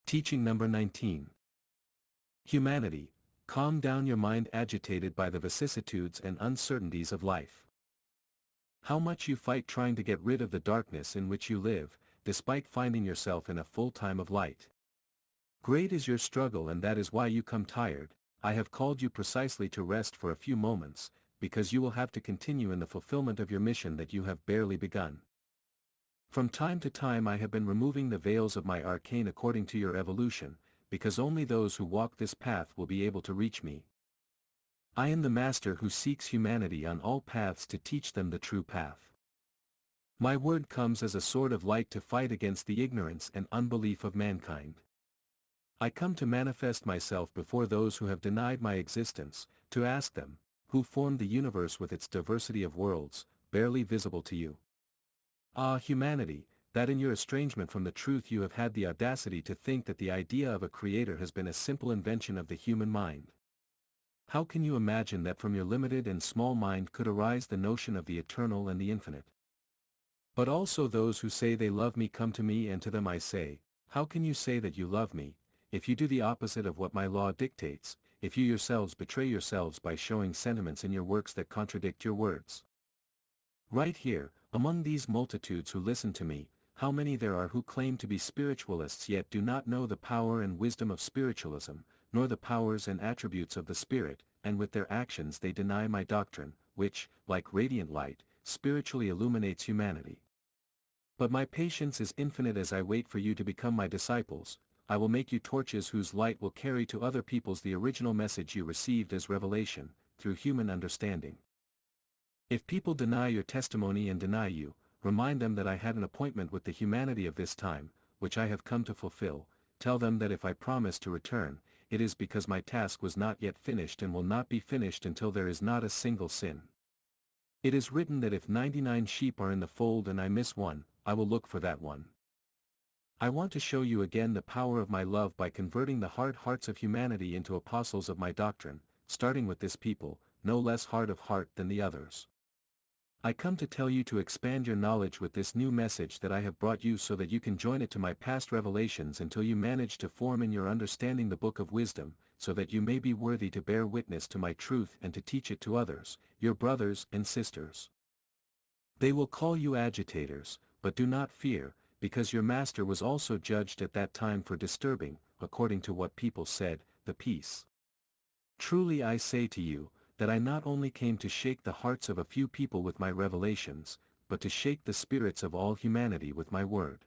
Teaching number 19. Humanity, calm down your mind agitated by the vicissitudes and uncertainties of life. How much you fight trying to get rid of the darkness in which you live, despite finding yourself in a full time of light. Great is your struggle, and that is why you come tired. I have called you precisely to rest for a few moments, because you will have to continue in the fulfillment of your mission that you have barely begun. From time to time I have been removing the veils of my arcane according to your evolution, because only those who walk this path will be able to reach me. I am the Master who seeks humanity on all paths to teach them the true path. My word comes as a sword of light to fight against the ignorance and unbelief of mankind. I come to manifest myself before those who have denied my existence, to ask them, who formed the universe with its diversity of worlds, barely visible to you? Ah, humanity, that in your estrangement from the truth you have had the audacity to think that the idea of a creator has been a simple invention of the human mind. How can you imagine that from your limited and small mind could arise the notion of the eternal and the infinite? But also those who say they love me come to me, and to them I say, how can you say that you love me, if you do the opposite of what my law dictates, if you yourselves betray yourselves by showing sentiments in your works that contradict your words? Right here, among these multitudes who listen to me, how many there are who claim to be spiritualists yet do not know the power and wisdom of spiritualism, nor the powers and attributes of the Spirit, and with their actions they deny my doctrine, which, like radiant light, spiritually illuminates humanity. But my patience is infinite as I wait for you to become my disciples. I will make you torches whose light will carry to other peoples the original message you received as revelation, through human understanding. If people deny your testimony and deny you, remind them that I had an appointment with the humanity of this time, which I have come to fulfill. Tell them that if I promise to return, it is because my task was not yet finished and will not be finished until there is not a single sin. It is written that if 99 sheep are in the fold and I miss one, I will look for that one. I want to show you again the power of my love by converting the hard hearts of humanity into apostles of my doctrine, starting with this people, no less hard of heart than the others. I come to tell you to expand your knowledge with this new message that I have brought you, so that you can join it to my past revelations until you manage to form in your understanding the book of wisdom, so that you may be worthy to bear witness to my truth and to teach it to others, your brothers and sisters. They will call you agitators, but do not fear, because your master was also judged at that time for disturbing, according to what people said, the peace. Truly I say to you, that I not only came to shake the hearts of a few people with my revelations, but to shake the spirits of all humanity with my word.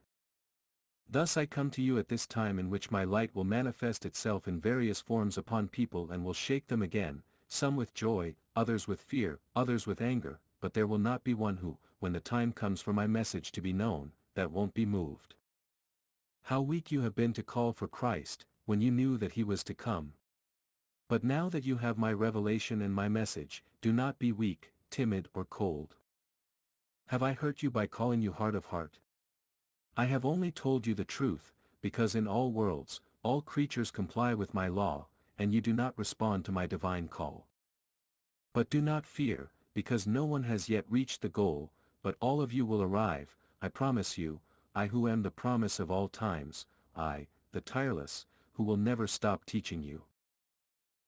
Thus I come to you at this time in which my light will manifest itself in various forms upon people and will shake them again, some with joy, others with fear, others with anger, but there will not be one who, when the time comes for my message to be known, that won't be moved. How weak you have been to call for Christ, when you knew that he was to come. But now that you have my revelation and my message, do not be weak, timid or cold. Have I hurt you by calling you hard of heart? I have only told you the truth, because in all worlds, all creatures comply with my law, and you do not respond to my divine call. But do not fear, because no one has yet reached the goal, but all of you will arrive, I promise you, I who am the promise of all times, I, the tireless, who will never stop teaching you.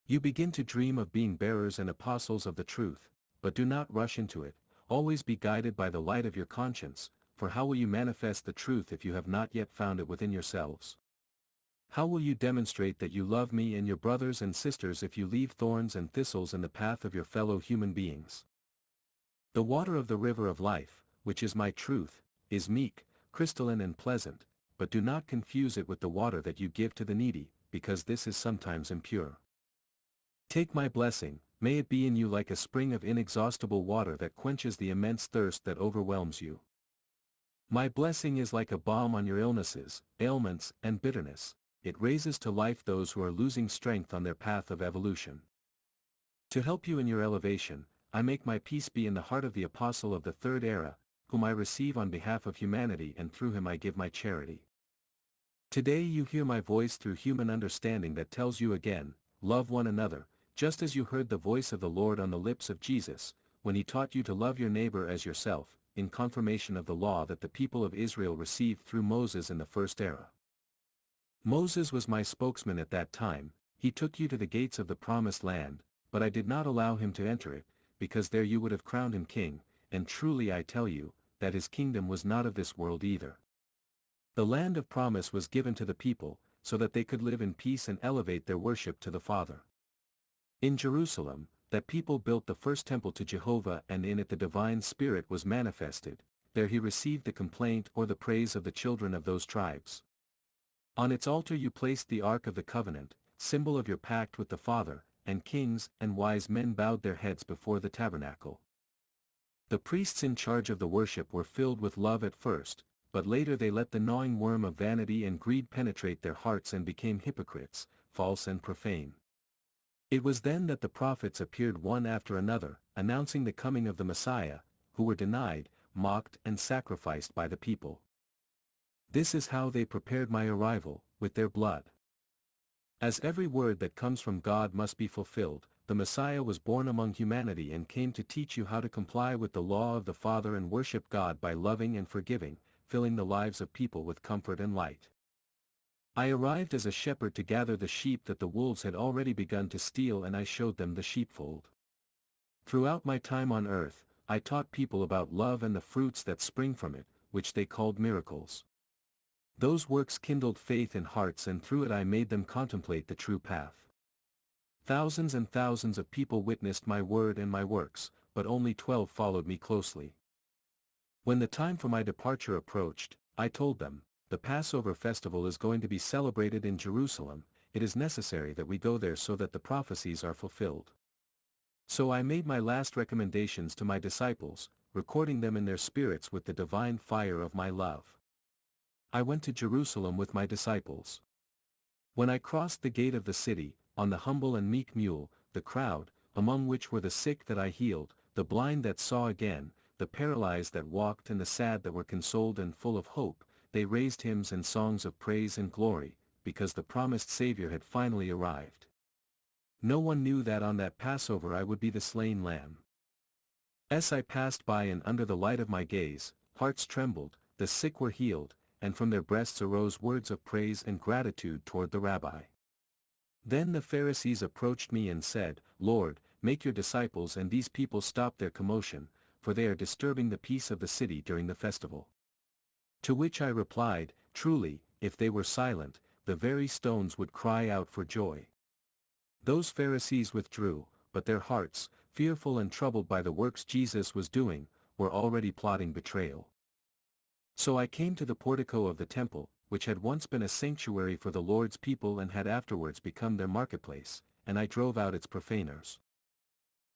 You begin to dream of being bearers and apostles of the truth, but do not rush into it. Always be guided by the light of your conscience, for how will you manifest the truth if you have not yet found it within yourselves? How will you demonstrate that you love me and your brothers and sisters if you leave thorns and thistles in the path of your fellow human beings? The water of the river of life, which is my truth, is meek, crystalline and pleasant, but do not confuse it with the water that you give to the needy, because this is sometimes impure. Take my blessing, may it be in you like a spring of inexhaustible water that quenches the immense thirst that overwhelms you. My blessing is like a balm on your illnesses, ailments, and bitterness. It raises to life those who are losing strength on their path of evolution. To help you in your elevation, I make my peace be in the heart of the apostle of the third era, whom I receive on behalf of humanity, and through him I give my charity. Today you hear my voice through human understanding that tells you again, love one another, just as you heard the voice of the Lord on the lips of Jesus, when he taught you to love your neighbor as yourself, in confirmation of the law that the people of Israel received through Moses in the first era. Moses was my spokesman at that time. He took you to the gates of the promised land, but I did not allow him to enter it, because there you would have crowned him king, and truly I tell you, that his kingdom was not of this world either. The land of promise was given to the people, so that they could live in peace and elevate their worship to the Father. In Jerusalem, that people built the first temple to Jehovah, and in it the divine Spirit was manifested. There he received the complaint or the praise of the children of those tribes. On its altar you placed the Ark of the Covenant, symbol of your pact with the Father, and kings and wise men bowed their heads before the tabernacle. The priests in charge of the worship were filled with love at first, but later they let the gnawing worm of vanity and greed penetrate their hearts and became hypocrites, false and profane. It was then that the prophets appeared one after another, announcing the coming of the Messiah, who were denied, mocked and sacrificed by the people. This is how they prepared my arrival, with their blood. As every word that comes from God must be fulfilled, the Messiah was born among humanity and came to teach you how to comply with the law of the Father and worship God by loving and forgiving, filling the lives of people with comfort and light. I arrived as a shepherd to gather the sheep that the wolves had already begun to steal, and I showed them the sheepfold. Throughout my time on earth, I taught people about love and the fruits that spring from it, which they called miracles. Those works kindled faith in hearts, and through it I made them contemplate the true path. Thousands and thousands of people witnessed my word and my works, but only 12 followed me closely. When the time for my departure approached, I told them, the Passover festival is going to be celebrated in Jerusalem. It is necessary that we go there so that the prophecies are fulfilled. So I made my last recommendations to my disciples, recording them in their spirits with the divine fire of my love. I went to Jerusalem with my disciples. When I crossed the gate of the city, on the humble and meek mule, the crowd, among which were the sick that I healed, the blind that saw again, the paralyzed that walked, and the sad that were consoled and full of hope, they raised hymns and songs of praise and glory, because the promised Savior had finally arrived. No one knew that on that Passover I would be the slain lamb. As I passed by, and under the light of my gaze, hearts trembled, the sick were healed, and from their breasts arose words of praise and gratitude toward the Rabbi. Then the Pharisees approached me and said, Lord, make your disciples and these people stop their commotion, for they are disturbing the peace of the city during the festival. To which I replied, truly, if they were silent, the very stones would cry out for joy. Those Pharisees withdrew, but their hearts, fearful and troubled by the works Jesus was doing, were already plotting betrayal. So I came to the portico of the temple, which had once been a sanctuary for the Lord's people and had afterwards become their marketplace, and I drove out its profaners.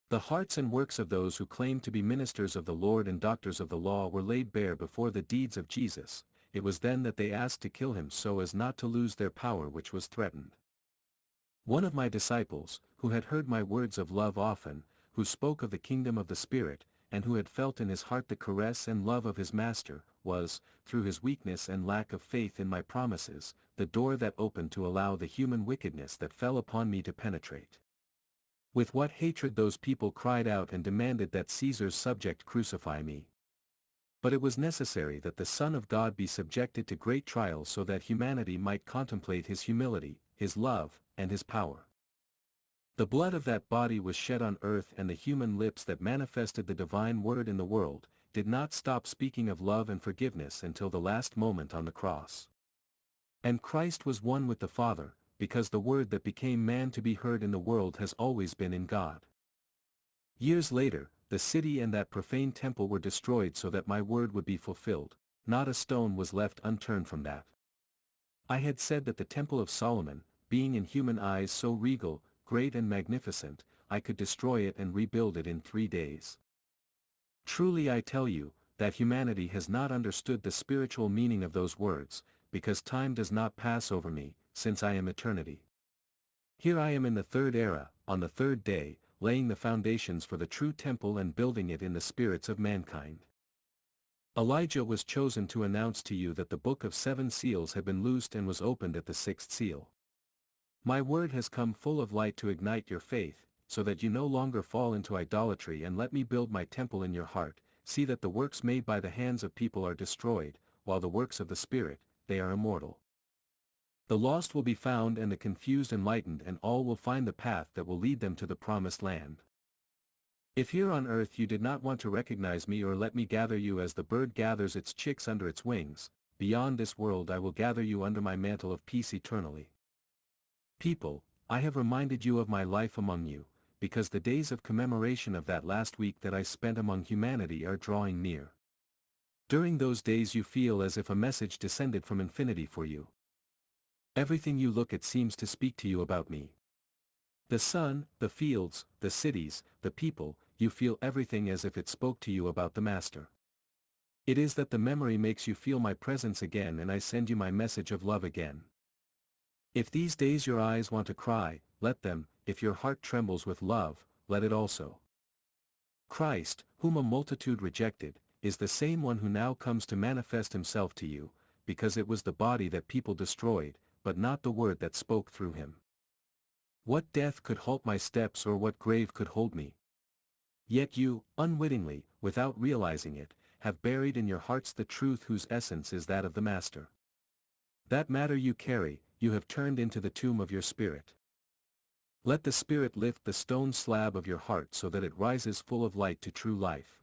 The hearts and works of those who claimed to be ministers of the Lord and doctors of the law were laid bare before the deeds of Jesus. It was then that they asked to kill him so as not to lose their power, which was threatened. One of my disciples, who had heard my words of love often, who spoke of the kingdom of the Spirit, and who had felt in his heart the caress and love of his Master, was, through his weakness and lack of faith in my promises, the door that opened to allow the human wickedness that fell upon me to penetrate. With what hatred those people cried out and demanded that Caesar's subject crucify me. But it was necessary that the Son of God be subjected to great trials so that humanity might contemplate his humility, his love, and his power. The blood of that body was shed on earth, and the human lips that manifested the divine word in the world, did not stop speaking of love and forgiveness until the last moment on the cross. And Christ was one with the Father, because the word that became man to be heard in the world has always been in God. Years later, the city and that profane temple were destroyed so that my word would be fulfilled. Not a stone was left unturned from that. I had said that the temple of Solomon, being in human eyes so regal, great and magnificent, I could destroy it and rebuild it in 3 days. Truly I tell you, that humanity has not understood the spiritual meaning of those words, because time does not pass over me, since I am eternity. Here I am in the third era, on the third day, laying the foundations for the true temple and building it in the spirits of mankind. Elijah was chosen to announce to you that the book of 7 seals had been loosed and was opened at the 6th seal. My word has come full of light to ignite your faith, so that you no longer fall into idolatry, and let me build my temple in your heart. See that the works made by the hands of people are destroyed, while the works of the Spirit, they are immortal. The lost will be found and the confused enlightened, and all will find the path that will lead them to the promised land. If here on earth you did not want to recognize me or let me gather you as the bird gathers its chicks under its wings, beyond this world I will gather you under my mantle of peace eternally. People, I have reminded you of my life among you, because the days of commemoration of that last week that I spent among humanity are drawing near. During those days you feel as if a message descended from infinity for you. Everything you look at seems to speak to you about me. The sun, the fields, the cities, the people, you feel everything as if it spoke to you about the Master. It is that the memory makes you feel my presence again, and I send you my message of love again. If these days your eyes want to cry, let them; if your heart trembles with love, let it also. Christ, whom a multitude rejected, is the same one who now comes to manifest himself to you, because it was the body that people destroyed, but not the word that spoke through him. What death could halt my steps, or what grave could hold me? Yet you, unwittingly, without realizing it, have buried in your hearts the truth whose essence is that of the Master. That matter you carry, you have turned into the tomb of your spirit. Let the Spirit lift the stone slab of your heart so that it rises full of light to true life.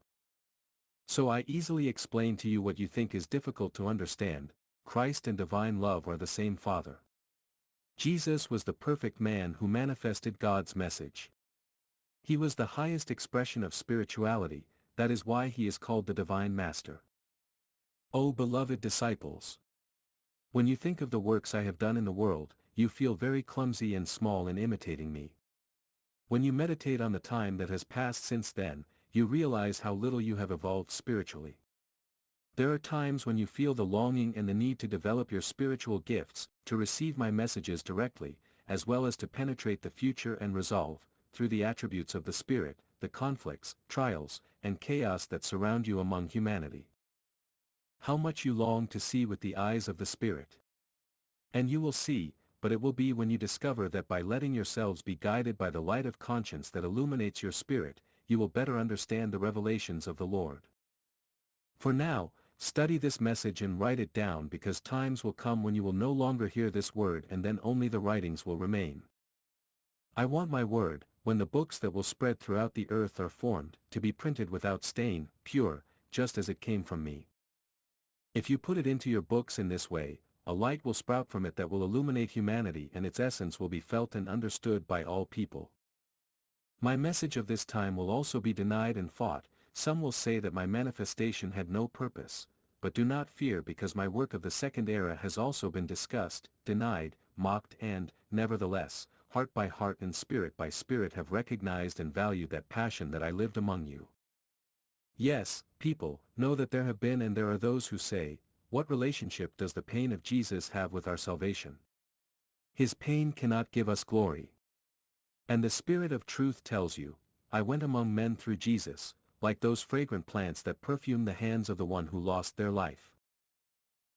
So I easily explain to you what you think is difficult to understand: Christ and divine love are the same Father. Jesus was the perfect man who manifested God's message. He was the highest expression of spirituality, that is why he is called the Divine Master. O beloved disciples! When you think of the works I have done in the world, you feel very clumsy and small in imitating me. When you meditate on the time that has passed since then, you realize how little you have evolved spiritually. There are times when you feel the longing and the need to develop your spiritual gifts, to receive my messages directly, as well as to penetrate the future and resolve, through the attributes of the Spirit, the conflicts, trials, and chaos that surround you among humanity. How much you long to see with the eyes of the Spirit. And you will see, but it will be when you discover that by letting yourselves be guided by the light of conscience that illuminates your spirit, you will better understand the revelations of the Lord. For now, study this message and write it down, because times will come when you will no longer hear this word, and then only the writings will remain. I want my word, when the books that will spread throughout the earth are formed, to be printed without stain, pure, just as it came from me. If you put it into your books in this way, a light will sprout from it that will illuminate humanity, and its essence will be felt and understood by all people. My message of this time will also be denied and fought. Some will say that my manifestation had no purpose, but do not fear, because my work of the second era has also been discussed, denied, mocked, and, nevertheless, heart by heart and spirit by spirit have recognized and valued that passion that I lived among you. Yes, people, know that there have been and there are those who say, what relationship does the pain of Jesus have with our salvation? His pain cannot give us glory. And the Spirit of truth tells you, I went among men through Jesus, like those fragrant plants that perfume the hands of the one who lost their life.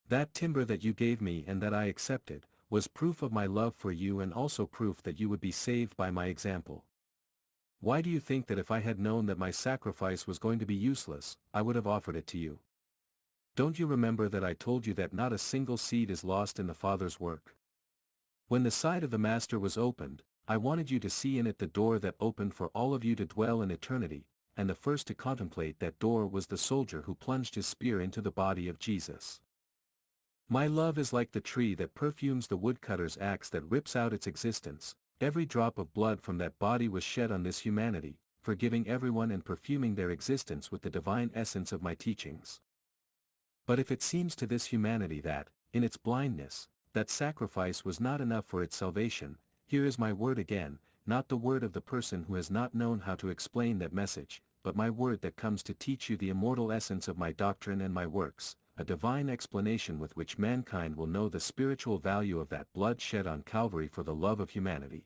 That timber that you gave me and that I accepted, was proof of my love for you, and also proof that you would be saved by my example. Why do you think that if I had known that my sacrifice was going to be useless, I would have offered it to you? Don't you remember that I told you that not a single seed is lost in the Father's work? When the side of the Master was opened, I wanted you to see in it the door that opened for all of you to dwell in eternity, and the first to contemplate that door was the soldier who plunged his spear into the body of Jesus. My love is like the tree that perfumes the woodcutter's axe that rips out its existence. Every drop of blood from that body was shed on this humanity, forgiving everyone and perfuming their existence with the divine essence of my teachings. But if it seems to this humanity that, in its blindness, that sacrifice was not enough for its salvation, here is my word again, not the word of the person who has not known how to explain that message, but my word that comes to teach you the immortal essence of my doctrine and my works, a divine explanation with which mankind will know the spiritual value of that blood shed on Calvary for the love of humanity.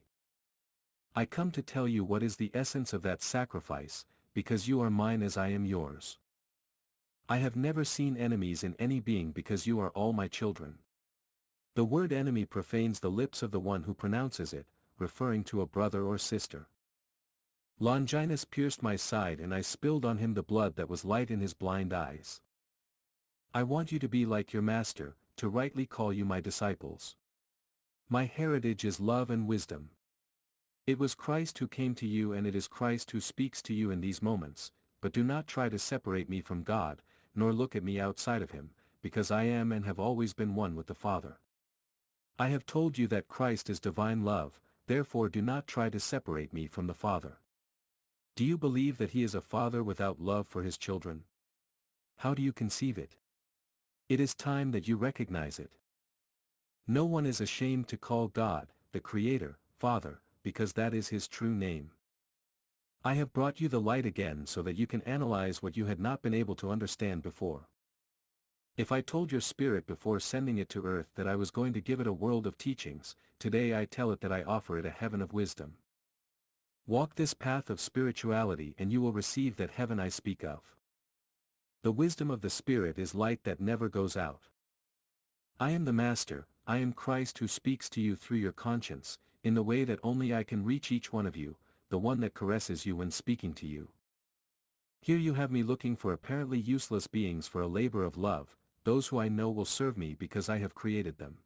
I come to tell you what is the essence of that sacrifice, because you are mine as I am yours. I have never seen enemies in any being, because you are all my children. The word enemy profanes the lips of the one who pronounces it, referring to a brother or sister. Longinus pierced my side, and I spilled on him the blood that was light in his blind eyes. I want you to be like your Master, to rightly call you my disciples. My heritage is love and wisdom. It was Christ who came to you and it is Christ who speaks to you in these moments, but do not try to separate me from God, nor look at me outside of him, because I am and have always been one with the Father. I have told you that Christ is divine love, therefore do not try to separate me from the Father. Do you believe that he is a father without love for his children? How do you conceive it? It is time that you recognize it. No one is ashamed to call God, the Creator, Father, because that is his true name. I have brought you the light again so that you can analyze what you had not been able to understand before. If I told your spirit before sending it to earth that I was going to give it a world of teachings, today I tell it that I offer it a heaven of wisdom. Walk this path of spirituality and you will receive that heaven I speak of. The wisdom of the Spirit is light that never goes out. I am the Master, I am Christ who speaks to you through your conscience, in the way that only I can reach each one of you, the one that caresses you when speaking to you. Here you have me looking for apparently useless beings for a labor of love, those who I know will serve me because I have created them.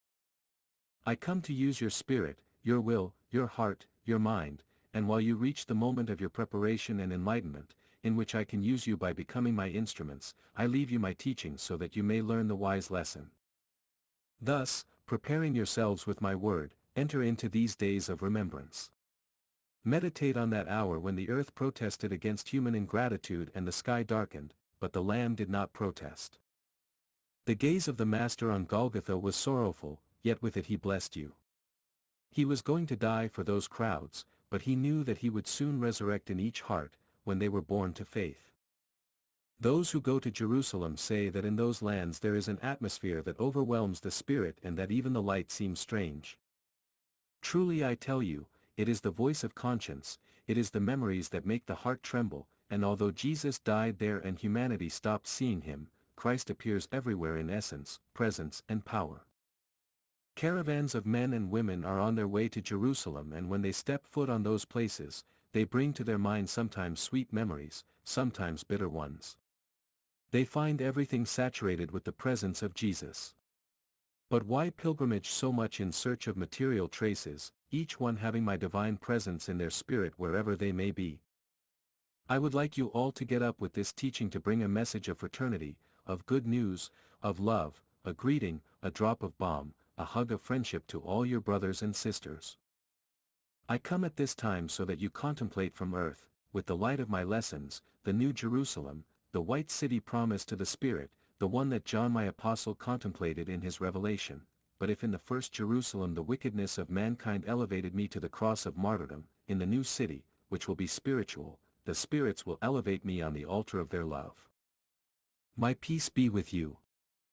I come to use your spirit, your will, your heart, your mind, and while you reach the moment of your preparation and enlightenment, in which I can use you by becoming my instruments, I leave you my teachings so that you may learn the wise lesson. Thus, preparing yourselves with my word, enter into these days of remembrance. Meditate on that hour when the earth protested against human ingratitude and the sky darkened, but the Lamb did not protest. The gaze of the Master on Golgotha was sorrowful, yet with it he blessed you. He was going to die for those crowds, but he knew that he would soon resurrect in each heart, when they were born to faith. Those who go to Jerusalem say that in those lands there is an atmosphere that overwhelms the spirit and that even the light seems strange. Truly I tell you, it is the voice of conscience, it is the memories that make the heart tremble, and although Jesus died there and humanity stopped seeing him, Christ appears everywhere in essence, presence and power. Caravans of men and women are on their way to Jerusalem and when they step foot on those places, they bring to their mind sometimes sweet memories, sometimes bitter ones. They find everything saturated with the presence of Jesus. But why pilgrimage so much in search of material traces, each one having my divine presence in their spirit wherever they may be? I would like you all to get up with this teaching to bring a message of fraternity, of good news, of love, a greeting, a drop of balm, a hug of friendship to all your brothers and sisters. I come at this time so that you contemplate from earth, with the light of my lessons, the new Jerusalem, the white city promised to the Spirit, the one that John my apostle contemplated in his revelation. But if in the first Jerusalem the wickedness of mankind elevated me to the cross of martyrdom, in the new city, which will be spiritual, the spirits will elevate me on the altar of their love. My peace be with you.